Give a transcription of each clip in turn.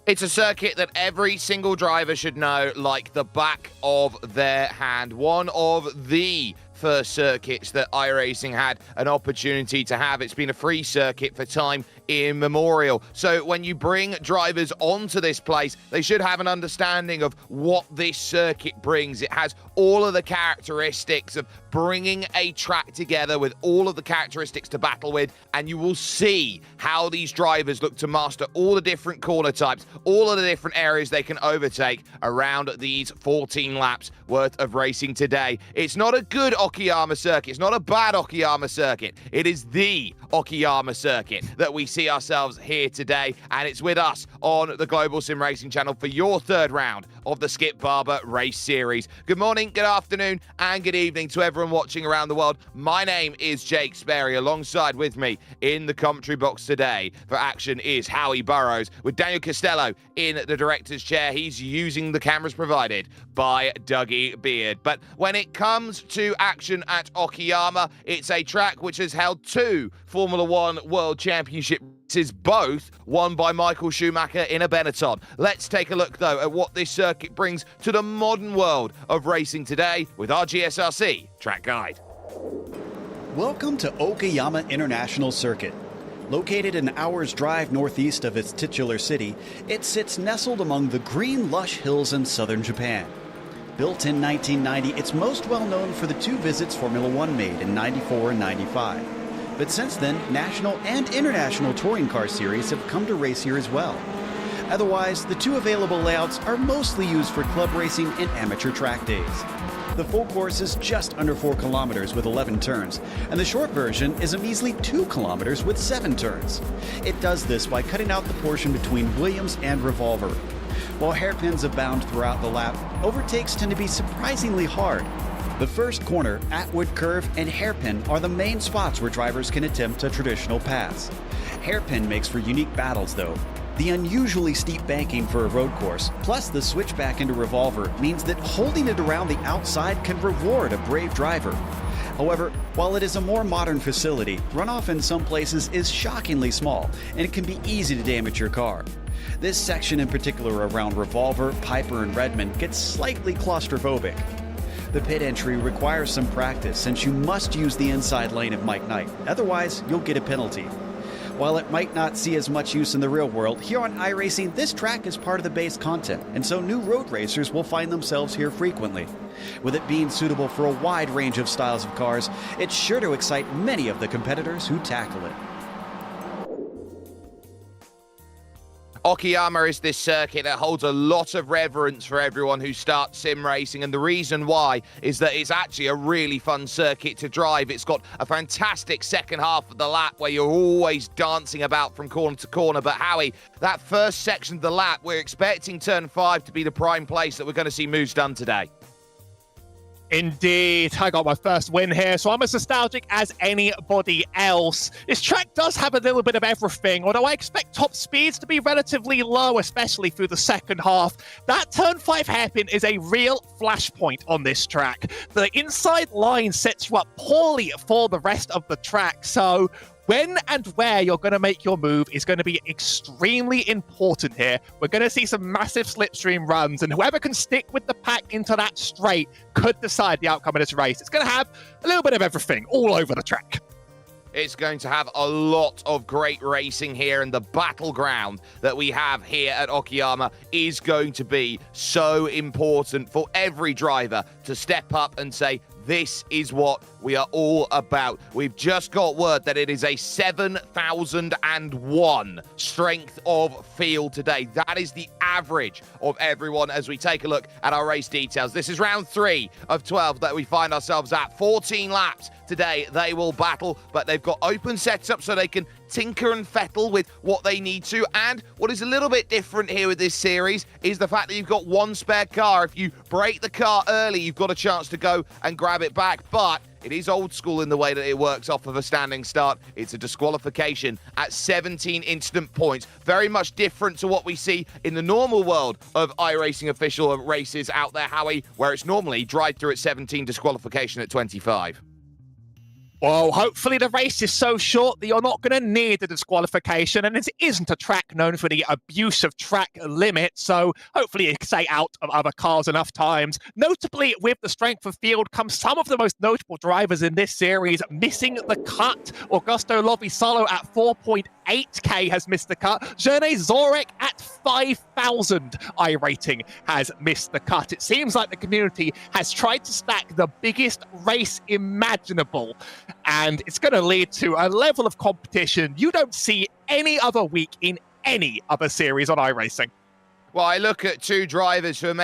It's a circuit that every single driver should know like the back of their hand. One of the first circuits that iRacing had an opportunity to have. It's been a free circuit for time immemorial. So when you bring drivers onto this place, they should have an understanding of what this circuit brings. It has all of the characteristics of bringing a track together with all of the characteristics to battle with, and you will see how these drivers look to master all the different corner types, all of the different areas they can overtake around these 14 laps worth of racing today. It's not a good Okayama circuit. It's not a bad Okayama circuit. It is the Okayama circuit that we see ourselves here today, and it's with us on the Global SimRacing Channel for your third round of the Skip Barber race series. Good morning, good afternoon, and good evening to everyone watching around the world. My name is Jake Sperry. Alongside with me in the commentary box today for action is Howie Burrows, with Daniel Costello in the director's chair. He's using the cameras provided by Dougie Beard. But when it comes to action at Okayama, it's a track which has held two Formula One World Championship races, both won by Michael Schumacher in a Benetton. Let's take a look, though, at what this circuit brings to the modern world of racing today with our GSRC track guide. Welcome to Okayama International Circuit. Located an hour's drive northeast of its titular city, it sits nestled among the green, lush hills in southern Japan. Built in 1990, it's most well known for the two visits Formula One made in 94 and 95. But since then, national and international touring car series have come to race here as well. Otherwise, the two available layouts are mostly used for club racing and amateur track days. The full course is just under 4 kilometers with 11 turns, and the short version is a measly 2 kilometers with 7 turns. It does this by cutting out the portion between Williams and Revolver. While hairpins abound throughout the lap, overtakes tend to be surprisingly hard. The first corner, Atwood Curve, and Hairpin are the main spots where drivers can attempt a traditional pass. Hairpin makes for unique battles, though. The unusually steep banking for a road course, plus the switchback into Revolver, means that holding it around the outside can reward a brave driver. However, while it is a more modern facility, runoff in some places is shockingly small, and it can be easy to damage your car. This section in particular around Revolver, Piper, and Redmond gets slightly claustrophobic. The pit entry requires some practice since you must use the inside lane of Mike Knight, otherwise you'll get a penalty. While it might not see as much use in the real world, here on iRacing this track is part of the base content, and so new road racers will find themselves here frequently. With it being suitable for a wide range of styles of cars, it's sure to excite many of the competitors who tackle it. Okayama is this circuit that holds a lot of reverence for everyone who starts sim racing, and the reason why is that it's actually a really fun circuit to drive. It's got a fantastic second half of the lap where you're always dancing about from corner to corner. But Howie, that first section of the lap, we're expecting turn 5 to be the prime place that we're going to see moves done today. Indeed, I got my first win here, so I'm as nostalgic as anybody else. This track does have a little bit of everything, although I expect top speeds to be relatively low, especially through the second half. That turn 5 hairpin is a real flashpoint on this track. The inside line sets you up poorly for the rest of the track, so when and where you're going to make your move is going to be extremely important here. We're going to see some massive slipstream runs, and whoever can stick with the pack into that straight could decide the outcome of this race. It's going to have a little bit of everything all over the track. It's going to have a lot of great racing here, and the battleground that we have here at Okayama is going to be so important for every driver to step up and say, this is what we are all about. We've just got word that it is a 7,001 strength of field today. That is the average of everyone as we take a look at our race details. This is round 3 of 12 that we find ourselves at. 14 laps today they will battle, but they've got open setup so they can tinker and fettle with what they need to. And what is a little bit different here with this series is the fact that you've got one spare car. If you break the car early, you've got a chance to go and grab it back. But it is old school in the way that it works off of a standing start. It's a disqualification at 17 instant points. Very much different to what we see in the normal world of iRacing official races out there, Howie, where it's normally drive through at 17, disqualification at 25. Well, hopefully the race is so short that you're not going to need the disqualification, and it isn't a track known for the abuse of track limit, so hopefully you can stay out of other cars enough times. Notably, with the strength of field comes some of the most notable drivers in this series missing the cut. Augusto Lovisalo at 4.8k has missed the cut. Zherne Zorek at 5,000 iRating has missed the cut. It seems like the community has tried to stack the biggest race imaginable, and it's going to lead to a level of competition you don't see any other week in any other series on iRacing. Well, I look at three drivers who are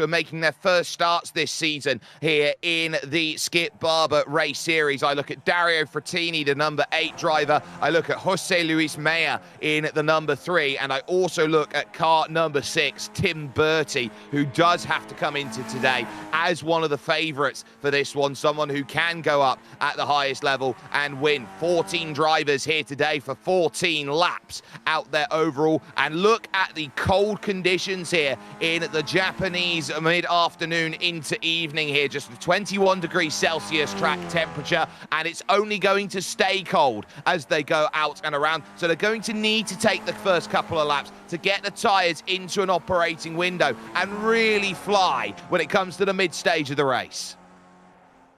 making their first starts this season here in the Skip Barber race series. I look at Dario Frattini, the number 8 driver. I look at Jose Luis Mea in the number 3. And I also look at car number 6, Tim Bertie, who does have to come into today as one of the favourites for this one. Someone who can go up at the highest level and win. 14 drivers here today for 14 laps out there overall. And look at the cold conditions here in the Japanese mid-afternoon into evening here. Just a 21 degrees Celsius track temperature, and it's only going to stay cold as they go out and around. So they're going to need to take the first couple of laps to get the tyres into an operating window and really fly when it comes to the mid-stage of the race.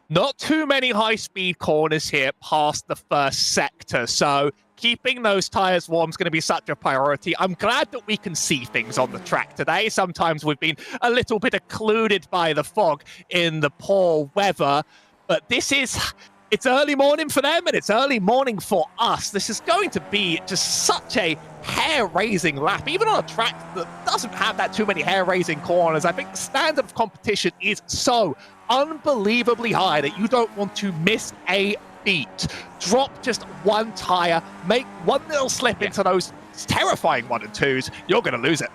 Not too many high-speed corners here past the first sector, so keeping those tyres warm is going to be such a priority. I'm glad that we can see things on the track today. Sometimes we've been a little bit occluded by the fog in the poor weather, but it's early morning for them and it's early morning for us. This is going to be just such a hair-raising lap, even on a track that doesn't have that too many hair-raising corners. I think the standard of competition is so unbelievably high that you don't want to miss a beat. Drop just one tire, make one little slip into those terrifying 1 and 2s, you're going to lose it.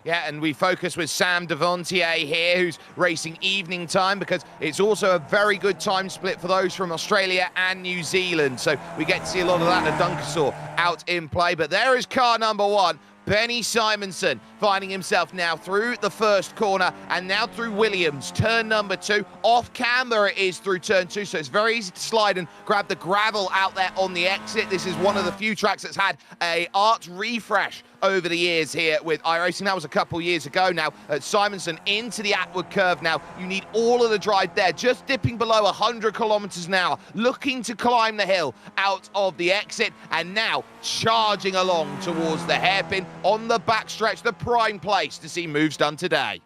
Yeah, and we focus with Sam Devontier here, who's racing evening time because it's also a very good time split for those from Australia and New Zealand. So we get to see a lot of that at Dunkersaw out in play. But there is car number 1. Benny Simonson finding himself now through the first corner and now through Williams, turn number 2. Off camber it is through turn 2, so it's very easy to slide and grab the gravel out there on the exit. This is one of the few tracks that's had a art refresh over the years here with iRacing. That was a couple years ago now. Simonson into the Atwood curve now. You need all of the drive there, just dipping below 100 kilometers an hour, looking to climb the hill out of the exit, and now charging along towards the hairpin on the backstretch, the prime place to see moves done today.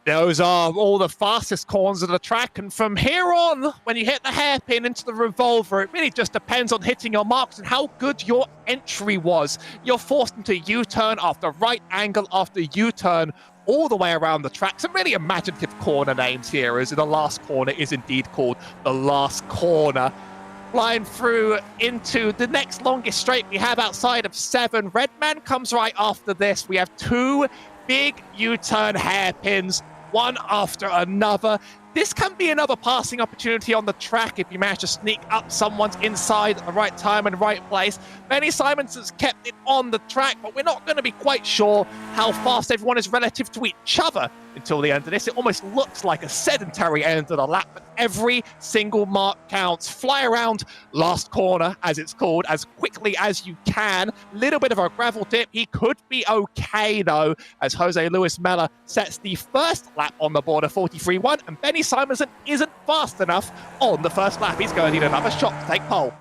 Those are all the fastest corners of the track, and from here on, when you hit the hairpin into the revolver, it really just depends on hitting your marks and how good your entry was. You're forced into U-turn after right angle after U-turn all the way around the track. Some really imaginative corner names here, as the last corner is indeed called the last corner. Flying through into the next longest straight we have outside of 7. Redman comes right after this. We have 2 big U-turn hairpins, one after another. This can be another passing opportunity on the track if you manage to sneak up someone's inside at the right time and right place. Benny Simonson's kept it on the track, but we're not going to be quite sure how fast everyone is relative to each other until the end of this. It almost looks like a sedentary end of the lap, but every single mark counts. Fly around last corner, as it's called, as quickly as you can. Little bit of a gravel dip. He could be okay, though, as Jose Luis Mella sets the first lap on the board of 43.1, and Benny Simonson isn't fast enough on the first lap. He's going to need another shot to take pole.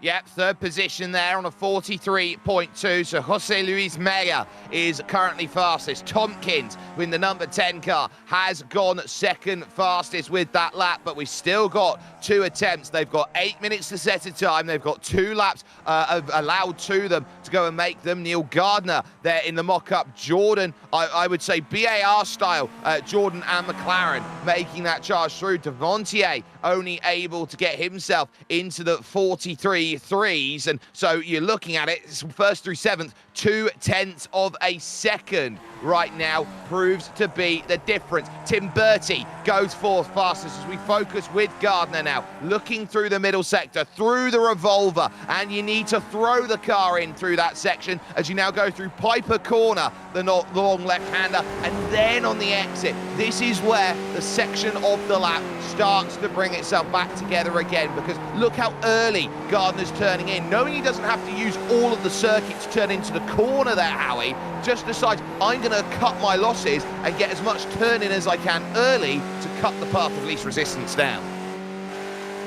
Yep, third position there on a 43.2. So Jose Luis Mella is currently fastest. Tompkins with the number 10 car has gone second fastest with that lap, but we still got 2 attempts. They've got 8 minutes to set a time. They've got 2 laps allowed to them to go and make them. Neil Gardner there in the mock-up. Jordan, I would say BAR style, Jordan and McLaren making that charge through. Devontier only able to get himself into the 43 the threes. And so you're looking at it, it's first through seventh, 0.2 of a second right now proves to be the difference. Tim Bertie goes fourth fastest as we focus with Gardner now, looking through the middle sector, through the revolver, and you need to throw the car in through that section as you now go through Piper Corner, the long left-hander, and then on the exit. This is where the section of the lap starts to bring itself back together again, because look how early Gardner's turning in, knowing he doesn't have to use all of the circuit to turn into the corner there, Howie, just decides, I'm going to cut my losses and get as much turn in as I can early to cut the path of least resistance down.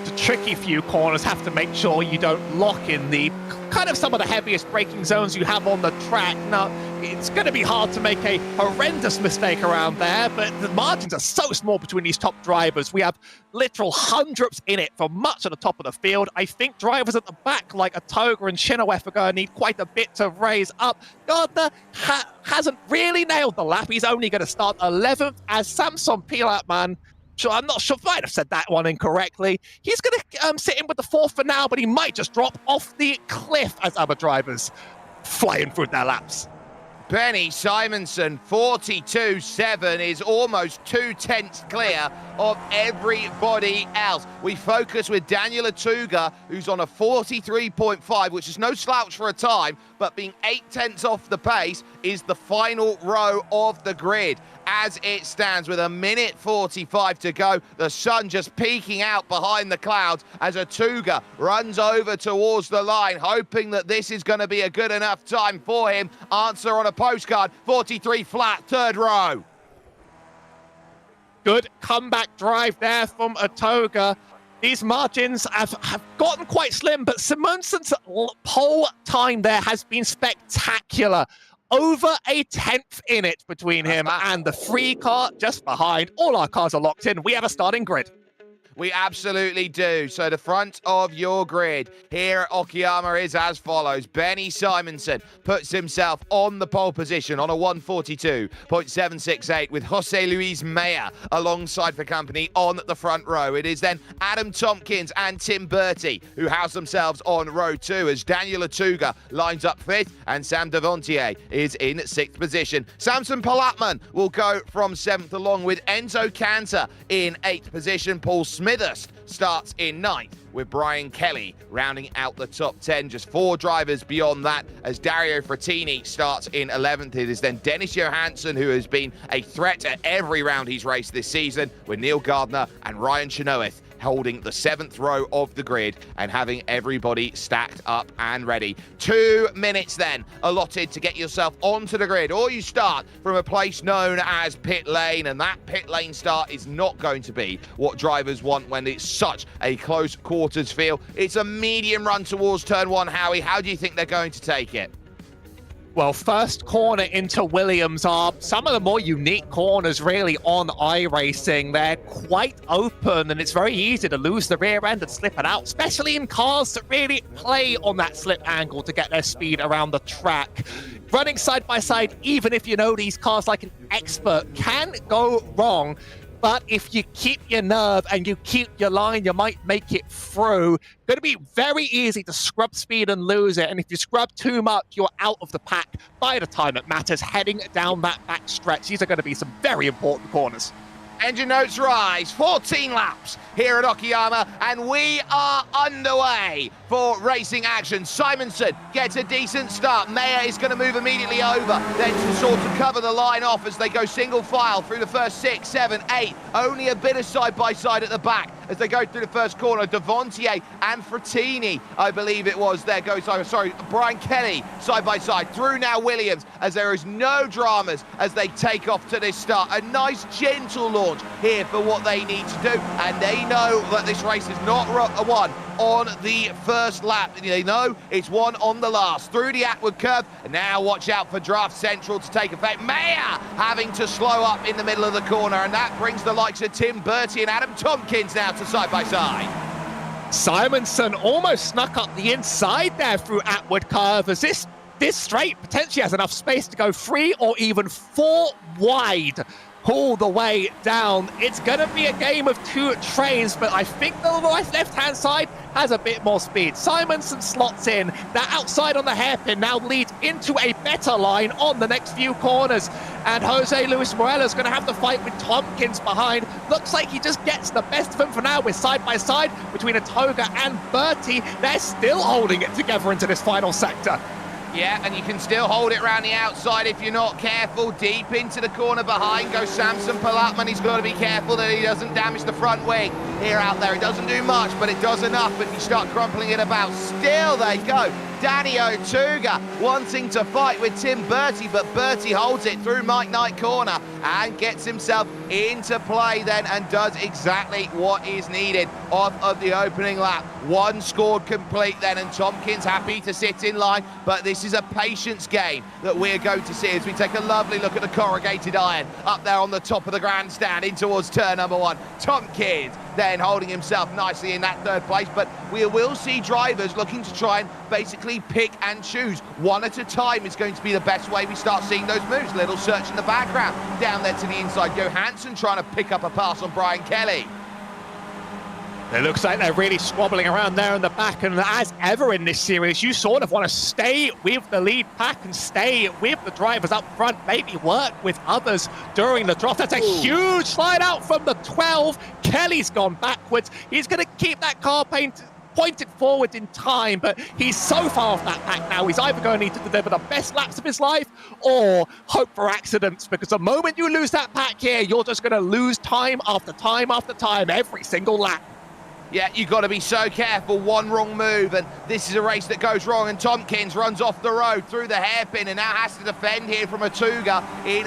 The tricky few corners have to make sure you don't lock in the kind of some of the heaviest braking zones you have on the track. Now, it's going to be hard to make a horrendous mistake around there, but the margins are so small between these top drivers. We have literal hundredths in it for much of the top of the field. I think drivers at the back like Atoga and Chinaweth are going to need quite a bit to raise up. Gardner hasn't really nailed the lap. He's only going to start 11th as Samson Pilatman. So I'm not sure, might have said that one incorrectly. He's going to sit in with the fourth for now, but he might just drop off the cliff as other drivers flying through their laps. Benny Simonson, 42.7, is almost 0.2 clear of everybody else. We focus with Daniel Atuga, who's on a 43.5, which is no slouch for a time, but being 0.8 off the pace is the final row of the grid. As it stands with 1:45 to go, the sun just peeking out behind the clouds as Atuga runs over towards the line, hoping that this is going to be a good enough time for him. Answer on a postcard, 43 flat, third row. Good comeback drive there from Atoga. These margins have gotten quite slim, but Simonson's pole time there has been spectacular. Over a 10th in it between him and the free car just behind. All our cars are locked in. We have a starting grid. We absolutely do. So the front of your grid here at Okayama is as follows. Benny Simonson puts himself on the pole position on a 1:42.768 with Jose Luis Maya alongside for company on the front row. It is then Adam Tompkins and Tim Bertie who house themselves on row 2 as Daniel Atuga lines up 5th and Sam Devontier is in 6th position. Samson Pilatman will go from 7th along with Enzo Cantor in 8th position. Paul Smithers starts in 9th with Brian Kelly rounding out the top 10. Just 4 drivers beyond that as Dario Frattini starts in 11th. It is then Dennis Johansson, who has been a threat at every round he's raced this season, with Neil Gardner and Ryan Chenoweth holding the 7th row of the grid and having everybody stacked up and ready. 2 minutes then allotted to get yourself onto the grid, or you start from a place known as pit lane, and that pit lane start is not going to be what drivers want when it's such a close quarters feel. It's a medium run towards turn 1. Howie, how do you think they're going to take it? Well, first corner into Williams are some of the more unique corners really on iRacing. They're quite open and it's very easy to lose the rear end and slip it out, especially in cars that really play on that slip angle to get their speed around the track. Running side by side, even if you know these cars like an expert, can go wrong. But if you keep your nerve and you keep your line, you might make it through. Going to be very easy to scrub speed and lose it. And if you scrub too much, you're out of the pack by the time it matters, heading down that back stretch. These are going to be some very important corners. Engine notes rise, 14 laps here at Okayama, and we are underway for racing action. Simonson gets a decent start. Mayer is going to move immediately over, then to sort of cover the line off as they go single file through the first 6, 7, 8. Only a bit of side-by-side at the back as they go through the first corner. Devontier and Frattini, I believe it was, there goes, Brian Kelly side-by-side. Through now Williams as there is no dramas as they take off to this start. A nice, gentle launch here for what they need to do, and they know that this race is not won on the first lap. They know it's won on the last. Through the Atwood curve, and now watch out for Draft Central to take effect. Mayer having to slow up in the middle of the corner, and that brings the likes of Tim Bertie and Adam Tompkins now to side by side. Simonson almost snuck up the inside there through Atwood curve as this straight potentially has enough space to go 3 or even 4 wide all the way down. It's going to be a game of two trains, but I think the left-hand side has a bit more speed. Simonson slots in. That outside on the hairpin now leads into a better line on the next few corners. And Jose Luis Moreno is going to have to fight with Tompkins behind. Looks like he just gets the best of them for now. We're side by side between Atoga and Bertie. They're still holding it together into this final sector. Yeah, and you can still hold it around the outside if you're not careful. Deep into the corner behind goes Samson Palatman. He's got to be careful that he doesn't damage the front wing here out there. It doesn't do much, but it does enough if you start crumpling it about. Still they go. Danny Otuga wanting to fight with Tim Bertie, but Bertie holds it through Mike Knight corner and gets himself into play then and does exactly what is needed off of the opening lap. One scored complete then, and Tompkins happy to sit in line, but this is a patience game that we're going to see as we take a lovely look at the corrugated iron up there on the top of the grandstand in towards turn number one. Tompkins then holding himself nicely in that third place, but we will see drivers looking to try and basically pick and choose. One at a time is going to be the best way we start seeing those moves. Little search in the background down there to the inside. Johansson trying to pick up a pass on Brian Kelly. It looks like they're really squabbling around there in the back, and as ever in this series, you sort of want to stay with the lead pack and stay with the drivers up front, maybe work with others during the draft. That's a huge slide out from the 12. Kelly's gone backwards. He's going to keep that car pointed forward in time, but he's so far off that pack now. He's either going to need to deliver the best laps of his life or hope for accidents, because the moment you lose that pack here, you're just going to lose time after time after time every single lap. Yeah, you've got to be so careful. One wrong move, and this is a race that goes wrong, and Tompkins runs off the road through the hairpin and now has to defend here from Atuga in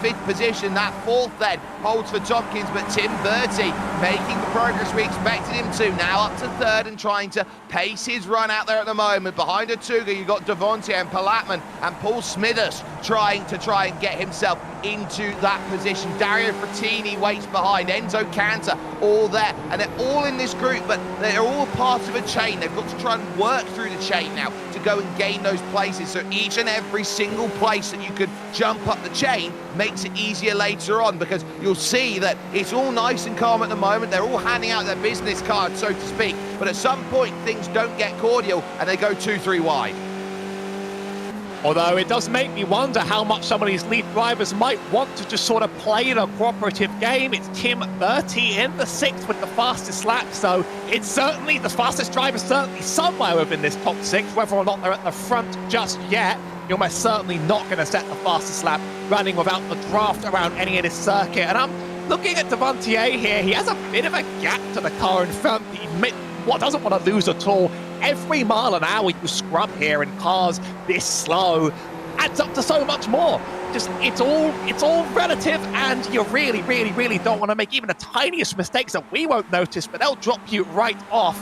fifth position. That fourth then holds for Tompkins, but Tim Bertie making the progress we expected him to. Now up to third and trying to pace his run out there at the moment. Behind Atuga, you've got Devontae and Palatman and Paul Smithers trying and get himself into that position. Dario Frattini waits behind. Enzo Cantor, all there. And they're all in this group, but they're all part of a chain. They've got to try and work through the chain now to go and gain those places. So each and every single place that you could jump up the chain makes it easier later on, because you'll see that it's all nice and calm at the moment. They're all handing out their business cards, so to speak. But at some point, things don't get cordial and they go 2-3 wide. Although it does make me wonder how much some of these lead drivers might want to just sort of play the cooperative game. It's Tim Bertie in the sixth with the fastest lap, so it's certainly the fastest driver, certainly somewhere within this top six. Whether or not they're at the front just yet, you're most certainly not going to set the fastest lap running without the draft around any of this circuit. And I'm looking at Devontae here. He has a bit of a gap to the car in front. He doesn't want to lose at all. Every mile an hour you scrub here in cars this slow adds up to so much more. Just it's all relative, and you really, really, really don't want to make even the tiniest mistakes that we won't notice, but they'll drop you right off.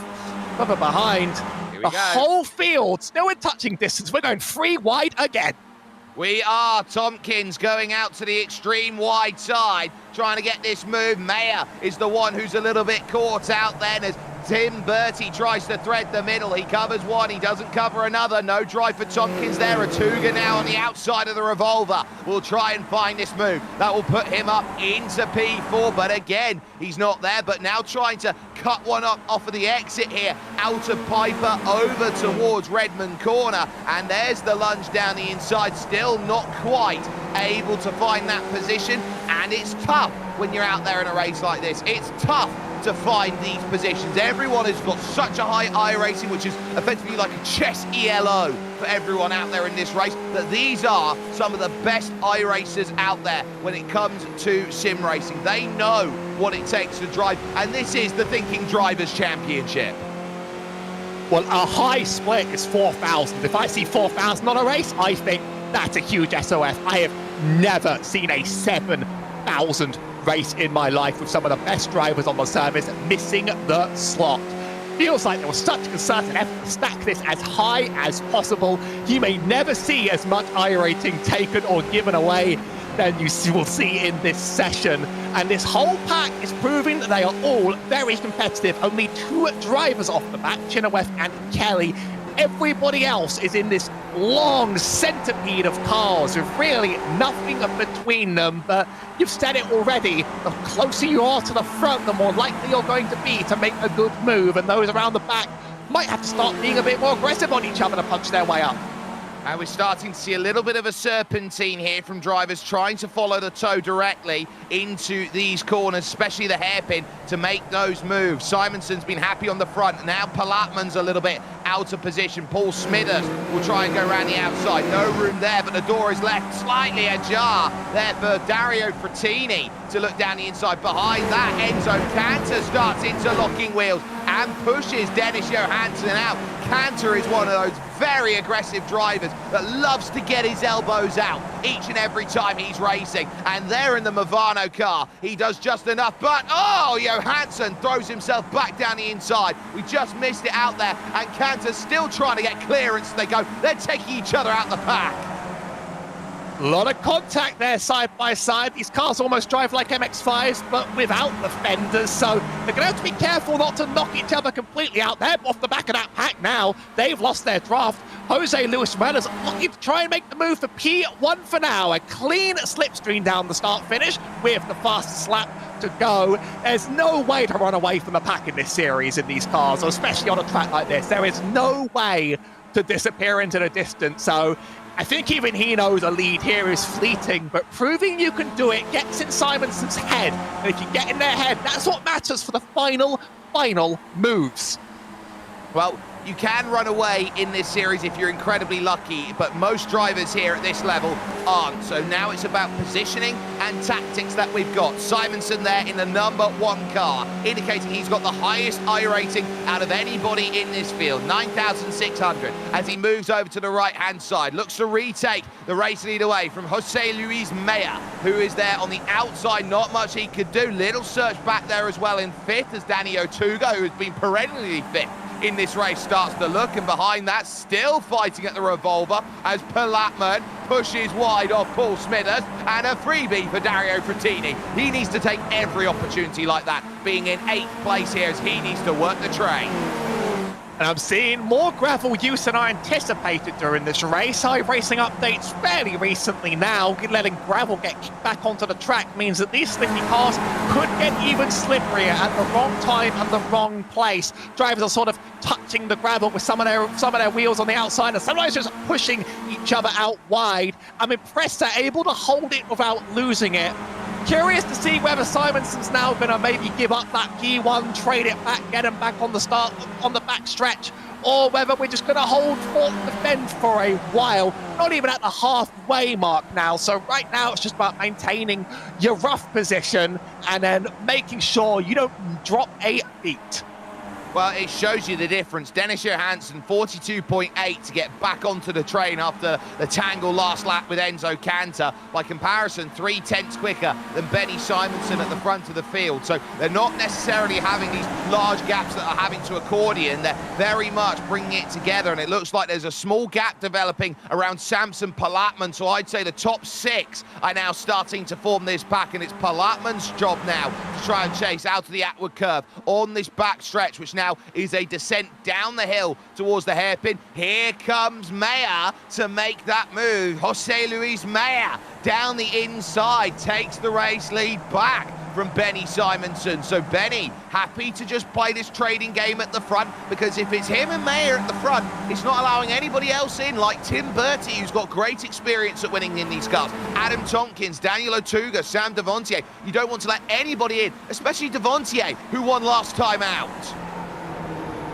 Further behind, the whole field still in touching distance. We're going 3 wide again. We are. Tompkins going out to the extreme wide side, trying to get this move. Mayer is the one who's a little bit caught out then as Tim Bertie tries to thread the middle. He covers one, he doesn't cover another. No drive for Tompkins there. Atuga now on the outside of the revolver will try and find this move. That will put him up into P4, but again, he's not there. But now trying to cut one up off of the exit here, out of Piper, over towards Redmond corner. And there's the lunge down the inside, still not quite able to find that position. And it's tough when you're out there in a race like this. It's tough to find these positions. Everyone has got such a high iRacing, which is effectively like a chess ELO for everyone out there in this race, that these are some of the best iRacers out there when it comes to sim racing. They know what it takes to drive, and this is the Thinking Drivers Championship. Well, a high split is 4,000. If I see 4,000 on a race, I think that's a huge SOF. I have never seen a 7,000 race in my life with some of the best drivers on the service missing the slot. Feels like there was such a concerted effort to stack this as high as possible. You may never see as much iRating taken or given away than you will see in this session. And this whole pack is proving that they are all very competitive. Only 2 drivers off the back, Chenoweth and Kelly. Everybody else is in this long centipede of cars with really nothing between them. But you've said it already, the closer you are to the front, the more likely you're going to be to make a good move, and those around the back might have to start being a bit more aggressive on each other to punch their way up. And we're starting to see a little bit of a serpentine here from drivers trying to follow the toe directly into these corners, especially the hairpin, to make those moves. Simonson's been happy on the front. Now Palatman's a little bit out of position. Paul Smithers will try and go around the outside. No room there, but the door is left slightly ajar there for Dario Frattini to look down the inside. Behind that, Enzo Cantor starts interlocking wheels and pushes Dennis Johansson out. Cantor is one of those very aggressive drivers that loves to get his elbows out each and every time he's racing. And there in the Movano car, he does just enough, but Johansson throws himself back down the inside. We just missed it out there, and Cantor's still trying to get clearance. They're taking each other out the pack. A lot of contact there side by side. These cars almost drive like MX-5s, but without the fenders, so they're going to have to be careful not to knock each other completely out. They're off the back of that pack now. They've lost their draft. Jose Luis Morales looking to try and make the move for P1 for now. A clean slipstream down the start-finish with the fastest lap to go. There's no way to run away from the pack in this series in these cars, especially on a track like this. There is no way to disappear into the distance, so I think even he knows a lead here is fleeting, but proving you can do it gets in Simonson's head. And if you get in their head, that's what matters for the final moves. Well, you can run away in this series if you're incredibly lucky, but most drivers here at this level aren't. So now it's about positioning and tactics that we've got. Simonson there in the #1 car, indicating he's got the highest iRating out of anybody in this field, 9,600, as he moves over to the right-hand side. Looks to retake the race lead away from Jose Luis Mea, who is there on the outside. Not much he could do. Little search back there as well in fifth, as Danny Otuga, who has been perennially fit in this race, starts to look, and behind that, still fighting at the revolver as Palatman pushes wide off Paul Smithers, and a freebie for Dario Frattini. He needs to take every opportunity like that, being in 8th place here, as he needs to work the train. And I'm seeing more gravel use than I anticipated during this race. iRacing updates fairly recently now, letting gravel get kicked back onto the track means that these slippy cars could get even slipperier at the wrong time and the wrong place. Drivers are sort of touching the gravel with some of their wheels on the outside, and sometimes just pushing each other out wide. I'm impressed they're able to hold it without losing it. Curious to see whether Simonson's now going to maybe give up that P1, trade it back, get him back on the back stretch, or whether we're just going to hold fort and defend for a while. Not even at the halfway mark now, so right now it's just about maintaining your rough position and then making sure you don't drop a beat. Well, it shows you the difference. Dennis Johansson, 42.8 to get back onto the train after the tangle last lap with Enzo Cantor. By comparison, 3/10 quicker than Benny Simonson at the front of the field. So they're not necessarily having these large gaps that are having to accordion. They're very much bringing it together, and it looks like there's a small gap developing around Samson Palatman. So I'd say the top 6 are now starting to form this pack, and it's Palatman's job now to try and chase out of the outward curve on this back stretch, which now is a descent down the hill towards the hairpin. Here comes Mea to make that move. Jose Luis Mea down the inside takes the race lead back from Benny Simonson. So Benny happy to just play this trading game at the front, because if it's him and Mea at the front, it's not allowing anybody else in, like Tim Bertie, who's got great experience at winning in these cars, Adam Tompkins, Daniel Otuga, Sam Devontier. You don't want to let anybody in, especially Devontier, who won last time out.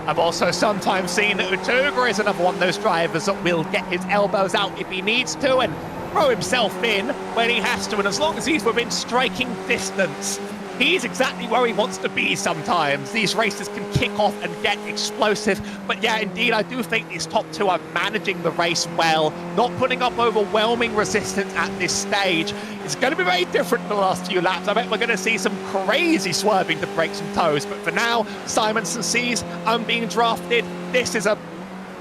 I've also sometimes seen that Otuga is another one of those drivers that will get his elbows out if he needs to and throw himself in when he has to, and as long as he's within striking distance, he's exactly where he wants to be sometimes. These races can kick off and get explosive, but yeah, indeed, I do think these top 2 are managing the race well, not putting up overwhelming resistance at this stage. It's going to be very different in the last few laps. I bet we're going to see some crazy swerving to break some toes, but for now, Simonson sees I'm being drafted. This is a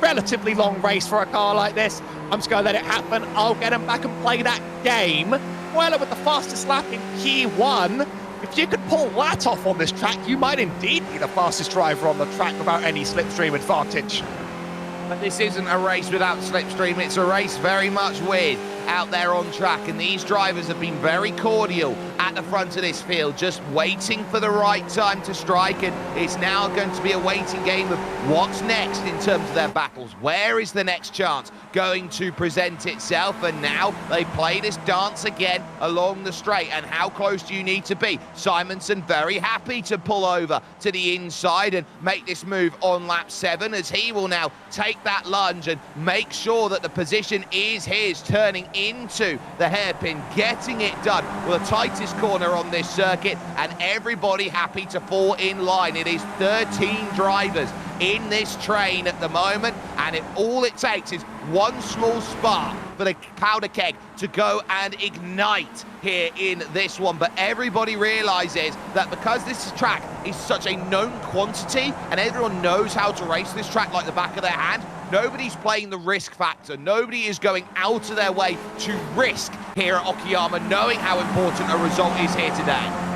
relatively long race for a car like this. I'm just going to let it happen. I'll get him back and play that game. Well, with the fastest lap in P1, if you could pull that off on this track, you might indeed be the fastest driver on the track without any slipstream advantage. But this isn't a race without slipstream. It's a race very much with out there on track, and these drivers have been very cordial at the front of this field, just waiting for the right time to strike, and it's now going to be a waiting game of what's next in terms of their battles. Where is the next chance going to present itself? And now they play this dance again along the straight, and how close do you need to be? Simonson very happy to pull over to the inside and make this move on lap 7, as he will now take that lunge and make sure that the position is his, turning into the hairpin, getting it done. Well, the tightest corner on this circuit, and everybody happy to fall in line. It is 13 drivers in this train at the moment, and all it takes is one small spark for the powder keg to go and ignite here in this one. But everybody realizes that because this track is such a known quantity and everyone knows how to race this track like the back of their hand, nobody's playing the risk factor. Nobody is going out of their way to risk here at Okayama, knowing how important a result is here today.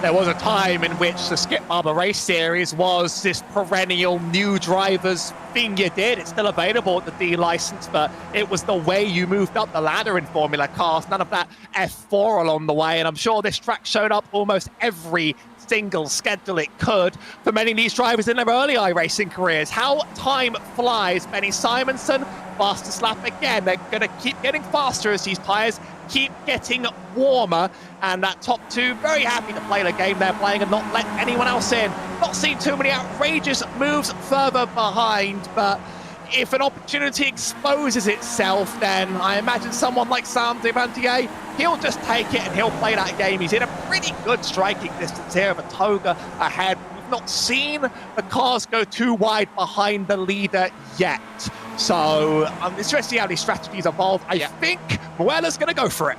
There was a time in which the Skip Barber race series was this perennial new drivers thing you did. It's still available at the D license, but it was the way you moved up the ladder in Formula Cars. None of that F4 along the way, and I'm sure this track showed up almost every single schedule it could for many of these drivers in their early iRacing careers. How time flies. Benny Simonson, fastest lap again. They're going to keep getting faster as these tyres keep getting warmer, and that top two very happy to play the game they're playing and not let anyone else in. Not seen too many outrageous moves further behind, but if an opportunity exposes itself, then I imagine someone like Sam Devantier, he'll just take it and he'll play that game. He's in a pretty good striking distance here of a Toga ahead. We've not seen the cars go too wide behind the leader yet. So it's interesting how these strategies evolve. I think Muella's going to go for it.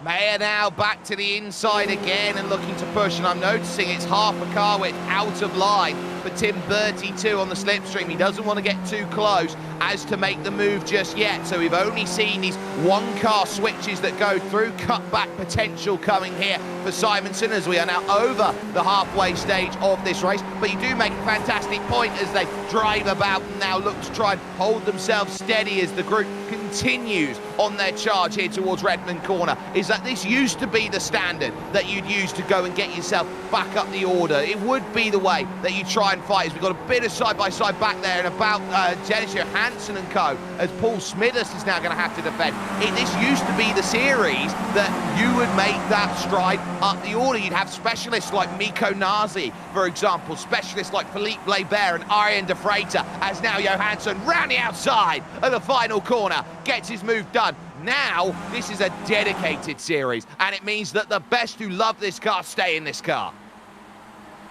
Mayer now back to the inside again and looking to push, and I'm noticing it's half a car width out of line for Tim Bertie too on the slipstream. He doesn't want to get too close as to make the move just yet, so we've only seen these one-car switches that go through. Cutback potential coming here for Simonson as we are now over the halfway stage of this race. But you do make a fantastic point as they drive about and now look to try and hold themselves steady as the group continues on their charge here towards Redmond Corner. Is that this used to be the standard that you'd use to go and get yourself back up the order. It would be the way that you try and fight. As we've got a bit of side-by-side back there and about Dennis Johansson and co, as Paul Smithers is now going to have to defend. This used to be the series that you would make that stride up the order. You'd have specialists like Miko Nazi, for example, specialists like Philippe Blaibert and Arjen de Freitas, as now Johansson round the outside of the final corner gets his move done. Now, this is a dedicated series, and it means that the best who love this car stay in this car.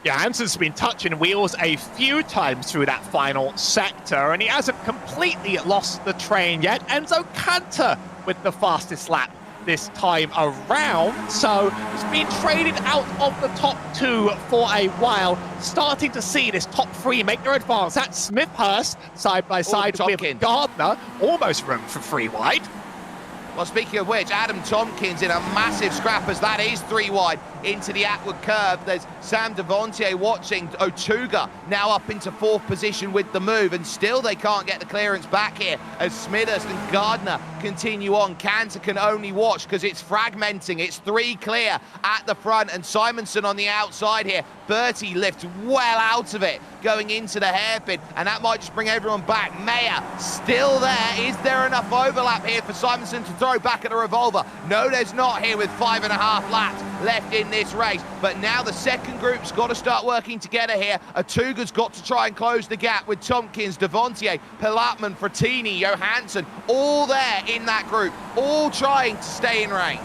Johansson's been touching wheels a few times through that final sector, and he hasn't completely lost the train yet. Enzo Cantor with the fastest lap this time around, so he's been traded out of the top two for a while. Starting to see this top three make their advance. That's Smithhurst side by side with Gardner, almost room for three wide. Well, speaking of which, Adam Tompkins in a massive scrap as that is three wide into the outward curve. There's Sam Devontier watching. Otuga now up into fourth position with the move, and still they can't get the clearance back here as Smithers and Gardner continue on. Cantor can only watch because it's fragmenting. It's three clear at the front, and Simonson on the outside here. Bertie lifts well out of it going into the hairpin, and that might just bring everyone back. Mayer still there. Is there enough overlap here for Simonson to throw back at the revolver? No, there's not here with 5.5 laps left in this race. But now the second group's got to start working together here. Atuga's got to try and close the gap with Tompkins, Devontier, Pilatman, Frattini, Johansson, all there in that group, all trying to stay in range.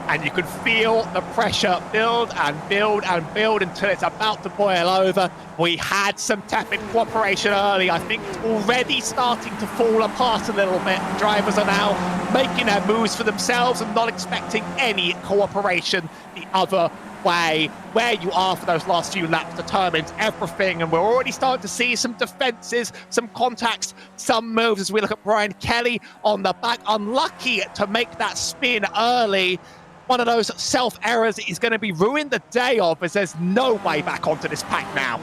And you can feel the pressure build and build and build until it's about to boil over. We had some tepid cooperation early. I think it's already starting to fall apart a little bit. Drivers are now making their moves for themselves and not expecting any cooperation the other way. Where you are for those last few laps determines everything, and we're already starting to see some defenses, some contacts, some moves as we look at Brian Kelly on the back, unlucky to make that spin early. One of those self-errors is going to be ruined the day of, as there's no way back onto this pack now.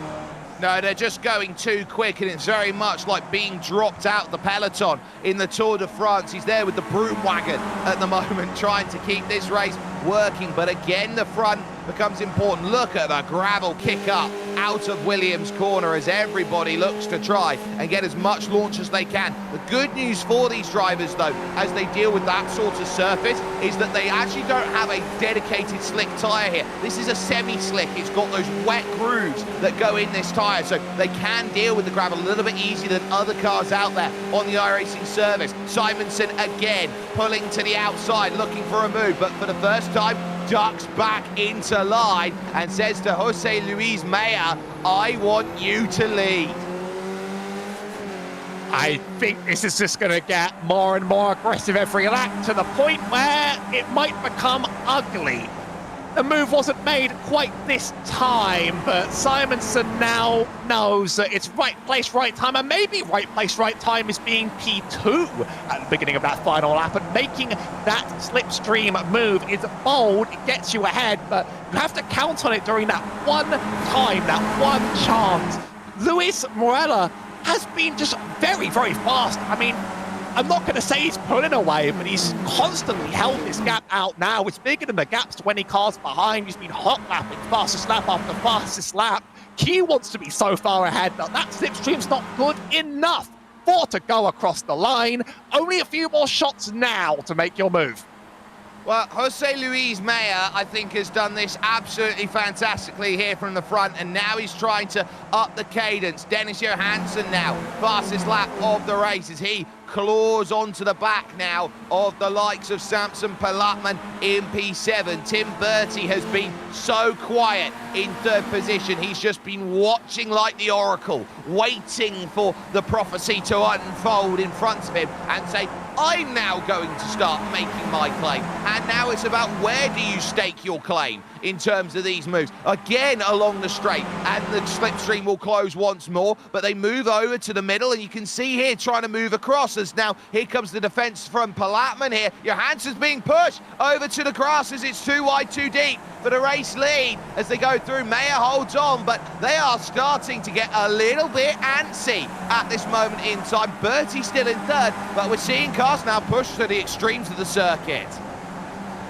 No, they're just going too quick, and it's very much like being dropped out the peloton in the Tour de France. He's there with the broom wagon at the moment, trying to keep this race working. But again, the front becomes important. Look at the gravel kick up out of Williams' corner as everybody looks to try and get as much launch as they can. The good news for these drivers, though, as they deal with that sort of surface, is that they actually don't have a dedicated slick tyre here. This is a semi-slick. It's got those wet grooves that go in this tyre, so they can deal with the gravel a little bit easier than other cars out there on the iRacing service. Simonson again pulling to the outside, looking for a move, but for the first time, ducks back into line and says to Jose Luis Maya, I want you to lead. I think this is just going to get more and more aggressive every lap, to the point where it might become ugly. The move wasn't made quite this time, but Simonson now knows that it's right place, right time, and maybe right place, right time is being P2 at the beginning of that final lap, and making that slipstream move is bold. It gets you ahead, but you have to count on it during that one time, that one chance. Luis Morella has been just very, very fast. I mean, I'm not going to say he's pulling away, but he's constantly held this gap out now. It's bigger than the gaps 20 cars behind. He's been hot lapping fastest lap after fastest lap. He wants to be so far ahead, but that slipstream's not good enough. 4 to go across the line. Only a few more shots now to make your move. Well, Jose Luis Maya, I think, has done this absolutely fantastically here from the front, and now he's trying to up the cadence. Dennis Johansson now, fastest lap of the race as he claws onto the back now of the likes of Samson Palatman in P7. Tim Bertie has been so quiet in third position. He's just been watching like the oracle, waiting for the prophecy to unfold in front of him and say, I'm now going to start making my claim. And now it's about, where do you stake your claim in terms of these moves? Again along the straight, and the slipstream will close once more, but they move over to the middle, and you can see here trying to move across as now here comes the defense from Palatman here. Johansson's being pushed over to the grass as it's too wide, too deep for the race lead as they go through. Mayer holds on, but they are starting to get a little bit antsy at this moment in time. Bertie still in third, but we're seeing cars now push to the extremes of the circuit.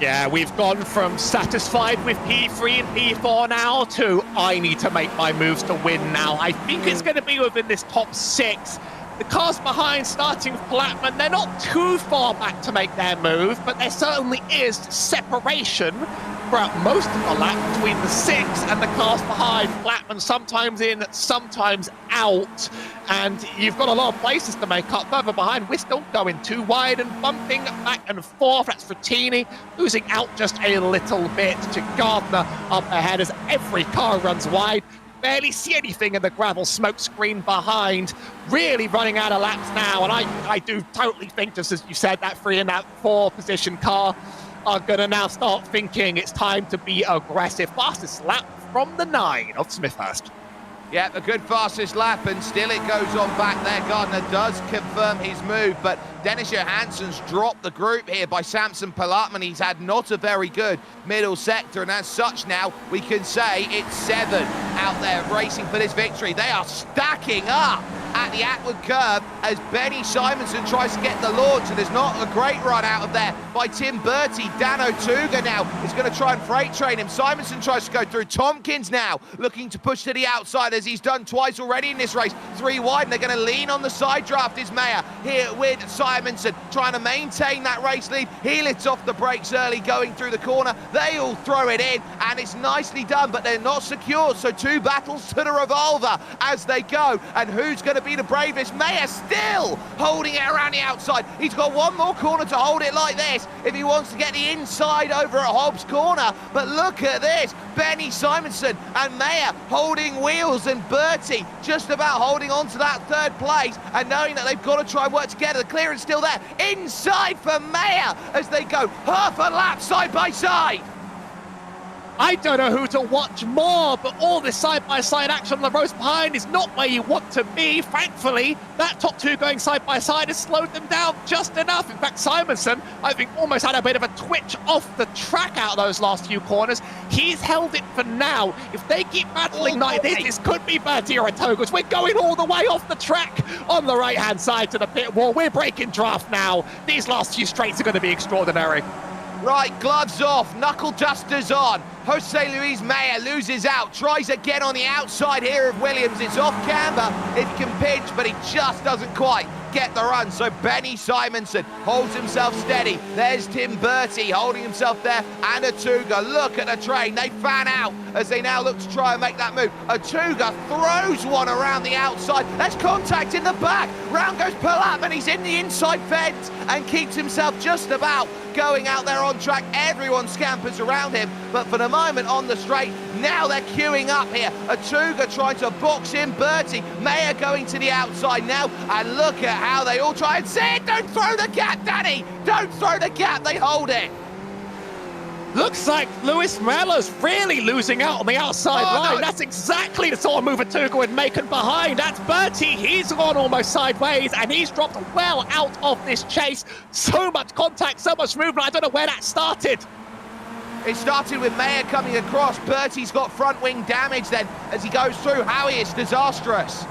Yeah, we've gone from satisfied with P3 and P4 now to I need to make my moves to win now. I think it's going to be within this top 6. The cars behind, starting with Palatman, they're not too far back to make their move, but there certainly is separation throughout most of the lap between the 6 and the cars behind. Palatman sometimes in, sometimes out, and you've got a lot of places to make up. Further behind, we're still going too wide and bumping back and forth. That's Frattini losing out just a little bit to Gardner up ahead as every car runs wide. Barely see anything in the gravel smoke screen behind. Really running out of laps now, and I do totally think, just as you said, that 3 and that 4 position car are gonna now start thinking it's time to be aggressive. Fastest lap from the 9 of Smithhurst. Yeah, a good fastest lap, and still it goes on back there. Gardner does confirm his move, but Dennis Johansson's dropped the group here by Samson Palatman. He's had not a very good middle sector, and as such now, we can say it's 7 out there racing for this victory. They are stacking up at the Atwood curve as Benny Simonson tries to get the launch, and there's not a great run out of there by Tim Bertie. Dan O'Tuga now is going to try and freight train him. Simonson tries to go through. Tompkins now looking to push to the outside as he's done twice already in this race. 3 wide, and they're going to lean on the side draft is Mayer here with Simonson trying to maintain that race lead. He lets off the brakes early going through the corner. They all throw it in, and it's nicely done, but they're not secure, so 2 battles to the revolver as they go. And who's going to be the bravest? Mayer still holding it around the outside. He's got 1 more corner to hold it like this if he wants to get the inside over at Hobbs corner. But look at this, Benny Simonson and Mayer holding wheels, and Bertie just about holding on to that 3rd place, and knowing that they've got to try and work together. The clearance still there, inside for Mayer as they go half a lap side by side. I don't know who to watch more, but all this side-by-side action on the ropes behind is not where you want to be. Thankfully, that top two going side-by-side has slowed them down just enough. In fact, Simonson, I think, almost had a bit of a twitch off the track out of those last few corners. He's held it for now. If they keep battling like this could be Bertie or Atogas. We're going all the way off the track on the right-hand side to the pit wall. We're breaking draft now. These last few straights are going to be extraordinary. Right, gloves off, knuckle dusters on. Jose Luis Meyer loses out, tries again on the outside here of Williams. It's off camber if he can pinch, but he just doesn't quite get the run. So Benny Simonson holds himself steady. There's Tim Bertie holding himself there, and Atuga. Look at the train. They fan out as they now look to try and make that move. Atuga throws one around the outside. There's contact in the back. Round goes Palap, and he's in the inside fence and keeps himself just about going out there on track. Everyone scampers around him, but for the moment on the straight, now they're queuing up here. Atuga trying to box in Bertie. Meyer going to the outside now, and look at how they all try and say it. Don't throw the gap, Danny. Don't throw the gap. They hold it. Looks like Luis Melo's really losing out on the outside line. No. That's exactly the sort of move Atuga would make, and behind, that's Bertie. He's gone almost sideways, and he's dropped well out of this chase. So much contact, so much movement. I don't know where that started. It started with Meyer coming across. Bertie's got front wing damage then as he goes through. Howie, it's disastrous.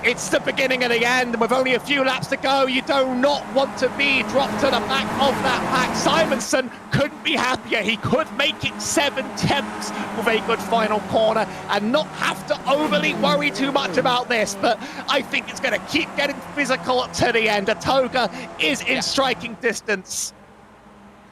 It's the beginning of the end, and with only a few laps to go, you do not want to be dropped to the back of that pack. Simonson couldn't be happier. He could make it 7/10 with a good final corner and not have to overly worry too much about this, but I think it's going to keep getting physical to the end. Atoga is in striking distance.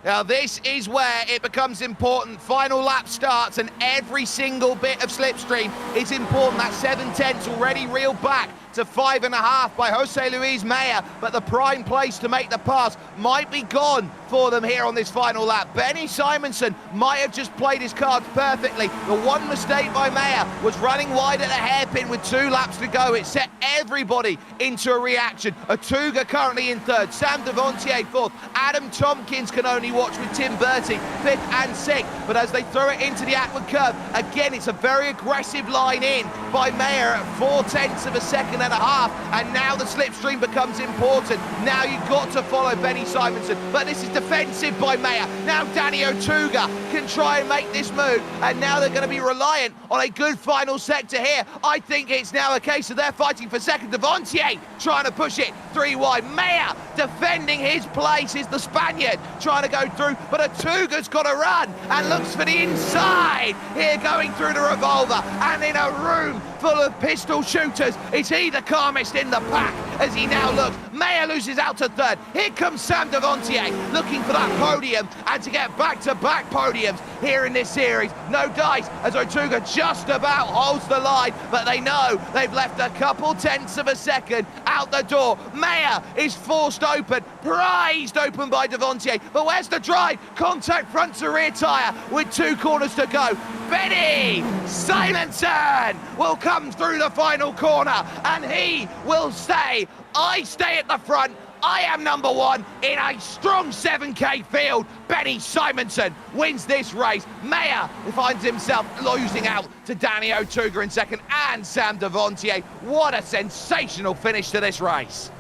Now this is where it becomes important. Final lap starts and every single bit of slipstream is important. That 7/10's already reeled back to 5.5 by Jose Luis Meyer, but the prime place to make the pass might be gone for them here on this final lap. Benny Simonson might have just played his cards perfectly. The one mistake by Meyer was running wide at the hairpin with 2 laps to go. It set everybody into a reaction. Atuga currently in third, Sam Devontier fourth, Adam Tompkins can only watch with Tim Bertie fifth and sixth, but as they throw it into the outward curve, again it's a very aggressive line in by Meyer at 0.4 of a second and a half, and now the slipstream becomes important. Now you've got to follow Benny Simonson, but this is defensive by Meyer. Now Danny Atuga can try and make this move, and now they're going to be reliant on a good final sector here. I think it's now a case of they're fighting for second. Devontier trying to push it 3 wide. Meyer defending his place is the Spaniard trying to go through, but Atuga's got to run and looks for the inside here going through the revolver, and in a room full of pistol shooters, it's he the calmest in the pack as he now looks. Meyer loses out to third. Here comes Sam Devontier looking for that podium and to get back-to-back podiums here in this series. No dice as Atuga just about holds the line, but they know they've left a couple tenths of a second out the door. Meyer is forced open, prized open by Devontier, but where's the drive? Contact front to rear tyre with 2 corners to go. Benny Simonson will come through the final corner, and he will say, I stay at the front. I am number 1 in a strong 7K field. Benny Simonson wins this race. Meyer finds himself losing out to Danny Atuga in second and Sam Devontier. What a sensational finish to this race.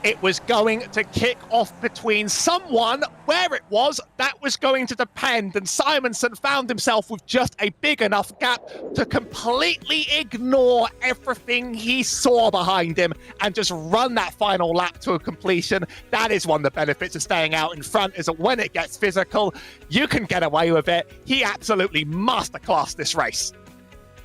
It was going to kick off between someone. Where it was, that was going to depend, and Simonson found himself with just a big enough gap to completely ignore everything he saw behind him and just run that final lap to a completion. That is one of the benefits of staying out in front, is that when it gets physical, you can get away with it. He absolutely masterclassed this race.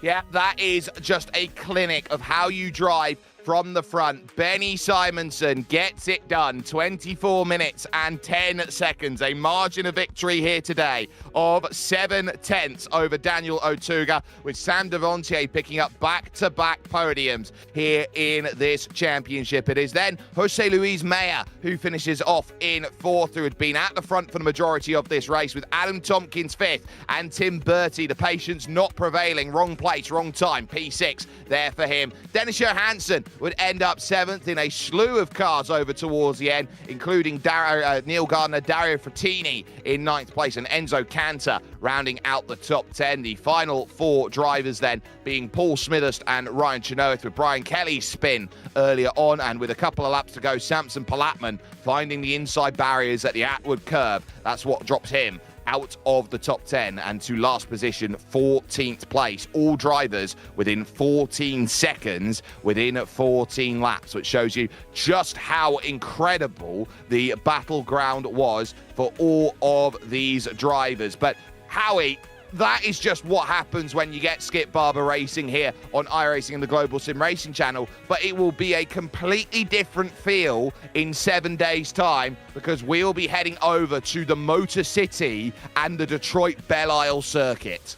Yeah, that is just a clinic of how you drive from the front. Benny Simonson gets it done. 24 minutes and 10 seconds. A margin of victory here today of 7/10 over Daniel Atuga, with Sam Devontier picking up back-to-back podiums here in this championship. It is then Jose Luis Meyer who finishes off in fourth, who had been at the front for the majority of this race, with Adam Tompkins fifth and Tim Bertie, the patience not prevailing. Wrong place, wrong time. P6 there for him. Dennis Johansson would end up 7th in a slew of cars over towards the end, including Neil Gardner, Dario Frattini in 9th place, and Enzo Cantor rounding out the top 10. The final 4 drivers then being Paul Smithurst and Ryan Chenoweth, with Brian Kelly's spin earlier on, and with a couple of laps to go, Samson Palatman finding the inside barriers at the Atwood curve. That's what drops him out of the top 10 and to last position, 14th place. All drivers within 14 seconds within 14 laps, which shows you just how incredible the battleground was for all of these drivers. But Howie, that is just what happens when you get Skip Barber racing here on iRacing and the Global SimRacing Channel. But it will be a completely different feel in 7 days' time, because we'll be heading over to the Motor City and the Detroit Belle Isle circuit.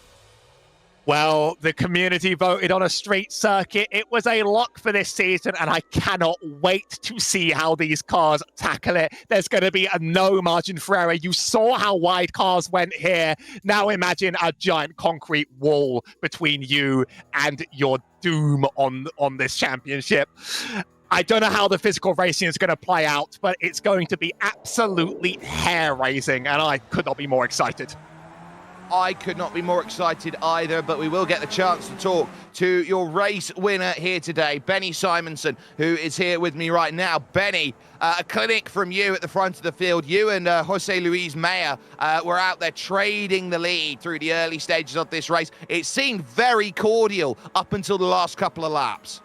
Well, the community voted on a street circuit. It was a lock for this season, and I cannot wait to see how these cars tackle it. There's going to be a no margin for error. You saw how wide cars went here. Now imagine a giant concrete wall between you and your doom on this championship. I don't know how the physical racing is going to play out, but it's going to be absolutely hair-raising, and I could not be more excited. I could not be more excited either, but we will get the chance to talk to your race winner here today, Benny Simonson, who is here with me right now. Benny, a clinic from you at the front of the field. You and Jose Luis Meyer were out there trading the lead through the early stages of this race. It seemed very cordial up until the last couple of laps.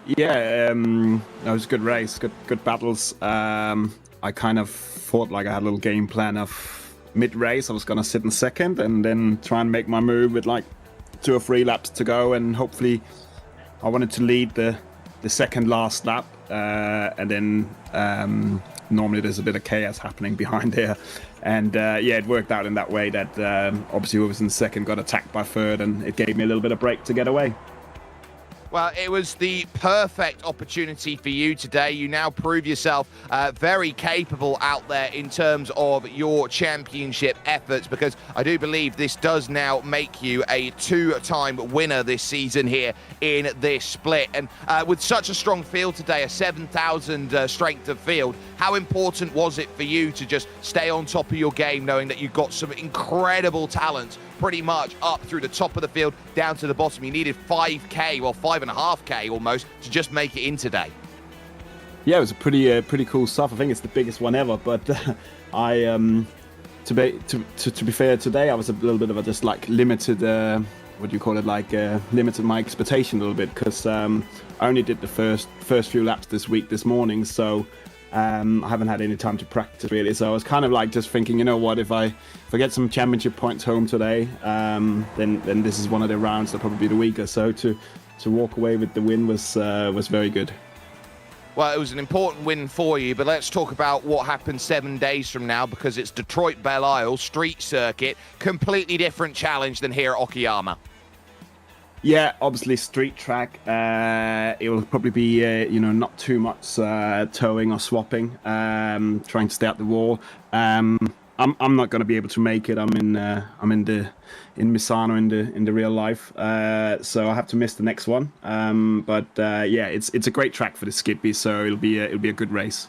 Yeah, that was a good race, good battles. I kind of thought like I had a little game plan of mid-race I was going to sit in second and then try and make my move with like 2 or 3 laps to go, and hopefully I wanted to lead the second last lap, and then normally there's a bit of chaos happening behind there, and yeah, it worked out in that way that obviously who was in second got attacked by third, and it gave me a little bit of break to get away. Well, it was the perfect opportunity for you today. You now prove yourself very capable out there in terms of your championship efforts, because I do believe this does now make you a 2-time winner this season here in this split. And with such a strong field today, a 7,000 strength of field, how important was it for you to just stay on top of your game, knowing that you've got some incredible talent pretty much up through the top of the field down to the bottom? You needed 5K, well 5.5K almost, to just make it in today. Yeah, it was a pretty cool stuff. I think it's the biggest one ever, but I to be fair, today I was a little bit of a just like limited what do you call it, like limited my expectation a little bit, because I only did the first few laps this morning, so I haven't had any time to practice really. So I was kind of like just thinking, you know what, if I get some championship points home today, then this is one of the rounds that'll probably be the weaker. So to walk away with the win was very good. Well, it was an important win for you, but let's talk about what happens 7 days from now, because it's Detroit Belle Isle street circuit, completely different challenge than here at Okayama. Yeah, obviously street track. It will probably be not too much towing or swapping. Trying to stay at the wall. I'm not going to be able to make it. I'm in Misano in the real life, so I have to miss the next one. But yeah, it's a great track for the Skippy, so it'll be a good race.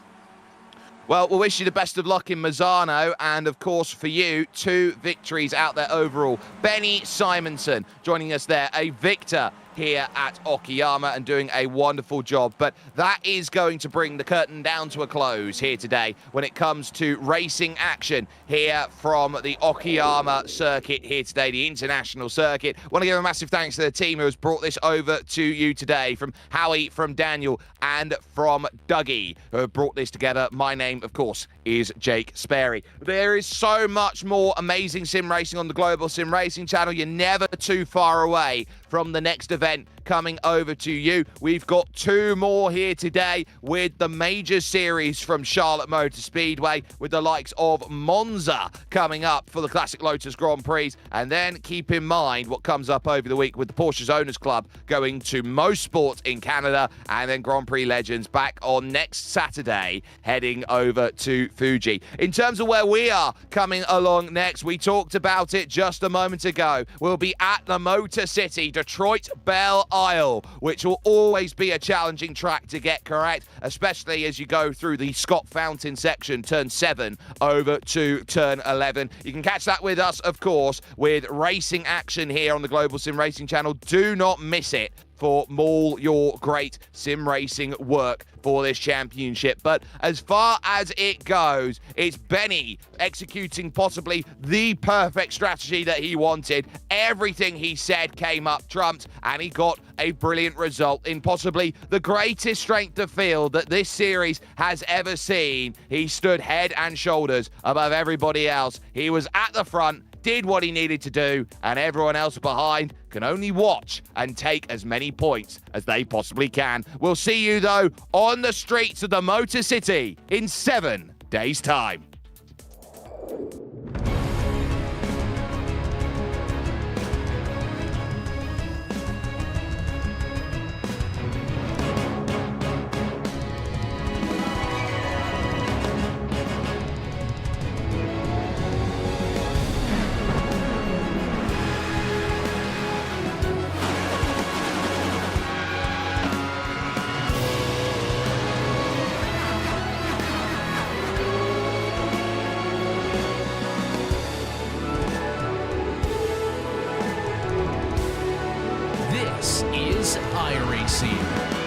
Well, we'll wish you the best of luck in Misano, and of course for you, 2 victories out there overall. Benny Simonson joining us there, a victor here at Okayama and doing a wonderful job. But that is going to bring the curtain down to a close here today when it comes to racing action here from the Okayama circuit here today, the international circuit. Want to give a massive thanks to the team who has brought this over to you today, from Howie, from Daniel, and from Dougie, who have brought this together. My name, of course, is Jake Sperry. There is so much more amazing sim racing on the Global Sim Racing Channel. You're never too far away from the next event coming over to you. We've got 2 more here today with the major series from Charlotte Motor Speedway, with the likes of Monza coming up for the Classic Lotus Grand Prix. And then keep in mind what comes up over the week with the Porsche's Owners Club going to Mosport in Canada, and then Grand Prix Legends back on next Saturday, heading over to Fuji. In terms of where we are coming along next, we talked about it just a moment ago. We'll be at the Motor City, Detroit Belle Isle, which will always be a challenging track to get correct, especially as you go through the Scott Fountain section, turn 7 over to turn 11. You can catch that with us, of course, with racing action here on the Global Sim Racing Channel. Do not miss it for all your great sim racing work for this championship. But as far as it goes, it's Benny executing possibly the perfect strategy that he wanted. Everything he said came up trumped, and he got a brilliant result in possibly the greatest strength of field that this series has ever seen. He stood head and shoulders above everybody else. He was at the front, did what he needed to do, and everyone else behind can only watch and take as many points as they possibly can. We'll see you, though, on the streets of the Motor City in 7 days' time. This is iRacing.